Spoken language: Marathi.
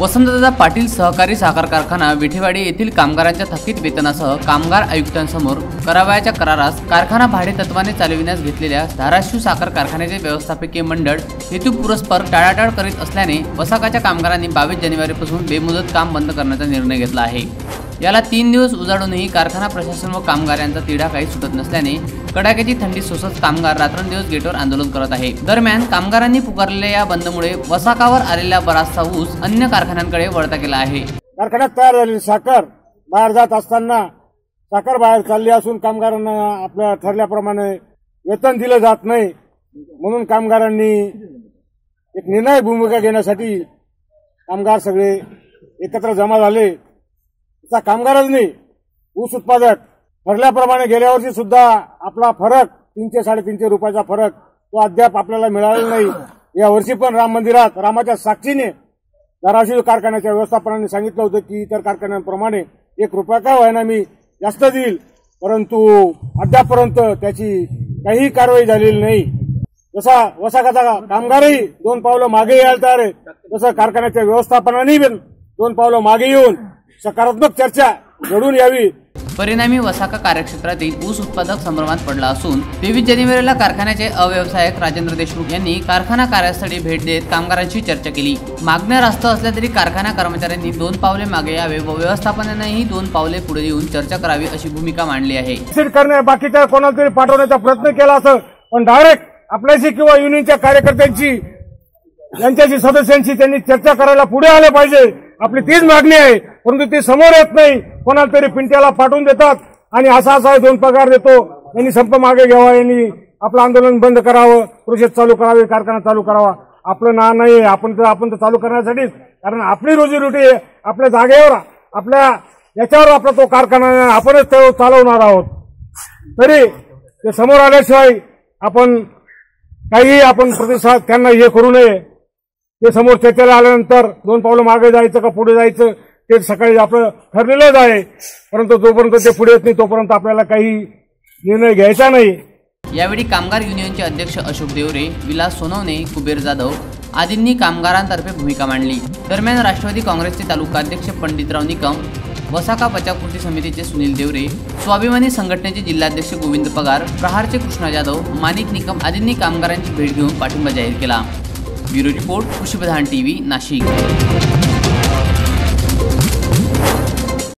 वसंतदादा पाटील सहकारी साखर कारखाना विठेवाडी येथील कामगारांच्या थकीत वेतनासह कामगार आयुक्तांसमोर करावयाच्या करारास कारखाना भाडे तत्वाने चालविण्यास घेतलेल्या धाराशिव साखर कारखान्याचे व्यवस्थापकीय मंडळ हेतुपुरस्पर टाळाटाळ करीत असल्याने वसाकाच्या कामगारांनी 22 जानेवारीपासून बेमुदत काम बंद करण्याचा निर्णय घेतला आहे। याला 3 दिवस उजाडूनही कारखाना प्रशासन व कामगार यांचा तिढा काही सुटत नसल्याने कडाक्याची थंडी सोसत कामगार रात्रंदिवस गेटवर आंदोलन करत आहे। दरम्यान कामगारांनी पुकारलेल्या या बंदमुळे वसाकावर आलेला बराचसा ऊस अन्य कारखान्यांकडे वळता गेला आहे। कारखान्यात तयार झालेली साखर बाहेर जात असताना साखर बाहेर चालली असून कामगारांना आपल्या ठरल्याप्रमाणे वेतन दिलं जात नाही, म्हणून कामगारांनी एक निर्णायक भूमिका घेण्यासाठी कामगार सगळे एकत्र जमा झाले। कामगारांनी ऊस उत्पादक ठरल्याप्रमाणे गेल्या वर्षी सुद्धा आपला फरक 300-350 रुपयाचा फरक तो अद्याप आपल्याला मिळालेला नाही। या वर्षी पण राम मंदिरात रामाच्या साक्षीने धाराशिव कारखान्याच्या व्यवस्थापनाने सांगितलं होतं की इतर कारखान्यांप्रमाणे 1 रुपया का होईना मी जास्त देईल, परंतु अद्यापपर्यंत त्याची काही कारवाई झालेली नाही। जसा वसाकाचा कामगारही 2 पावलं मागे यायला तयार आहे, तसं कारखान्याच्या व्यवस्थापनाने 2 पावलं मागे येऊन सकारात्मक चर्चा घडून यावी। परिणामी वसाका कार्यक्षेत्रातील ऊस उत्पादक संभ्रमात पडला असून 23 जानेवारीला कारखान्याचे अव्यवसायक राजेंद्र देशमुख यांनी कारखाना कार्यस्थळी भेट देत कामगारांशी चर्चा केली। मागण्या रास्त असल्या तरी कारखाना कर्मचाऱ्यांनी 2 पावले मागे यावे व व्यवस्थापनानेही 2 पावले पुढे येऊन चर्चा करावी अशी भूमिका मांडली आहे। बाकीच्या कोणाला तरी पाठवण्याचा प्रयत्न केला असं, पण डायरेक्ट आपल्याशी किंवा युनियनच्या कार्यकर्त्यांची यांच्याशी सदस्यांशी त्यांनी चर्चा करायला पुढे आले पाहिजे। आपली तीच मागणी आहे, परंतु ते समोर येत नाही। कोणाला तरी पिंट्याला पाठवून देतात आणि असा 2 पगार देतो, यांनी संप मागे घ्यावा, यांनी आपलं आंदोलन बंद करावं, प्रोसेस चालू करावी, कारखाना चालू करावा। आपलं ना नाही, आपण तर चालू करण्यासाठीच, कारण आपली रोजीरोटी आपल्या जागेवर आपल्या याच्यावर आपला तो कारखाना आपणच तो चालवणार आहोत। तरी ते समोर आल्याशिवाय आपण प्रतिसाद त्यांना हे करू नये। ते समोर चर्चेला आल्यानंतर 2 पावलं मागे जायचं का पुढे जायचं ते सकाळी आपलं ठरलेलंच आहे, परंतु जोपर्यंत ते पुढे येत नाही तोपर्यंत आपल्याला काही निर्णय घ्यायचा नाही। यावेळी कामगार युनियनचे अध्यक्ष अशोक देवरे, विलास सोनवणे, कुबेर जाधव आदींनी कामगारांतर्फे भूमिका मांडली। दरम्यान राष्ट्रवादी काँग्रेसचे तालुकाध्यक्ष पंडितराव निकम, वसाका बचाव कृती समितीचे सुनील देवरे, स्वाभिमानी संघटनेचे जिल्हाध्यक्ष गोविंद पगार, प्रहारचे कृष्णा जाधव, माणिक निकम आदींनी कामगारांची भेट घेऊन पाठिंबा जाहीर केला। ब्युरो रिपोर्ट, कृषी प्रधान टीव्ही, नाशिक।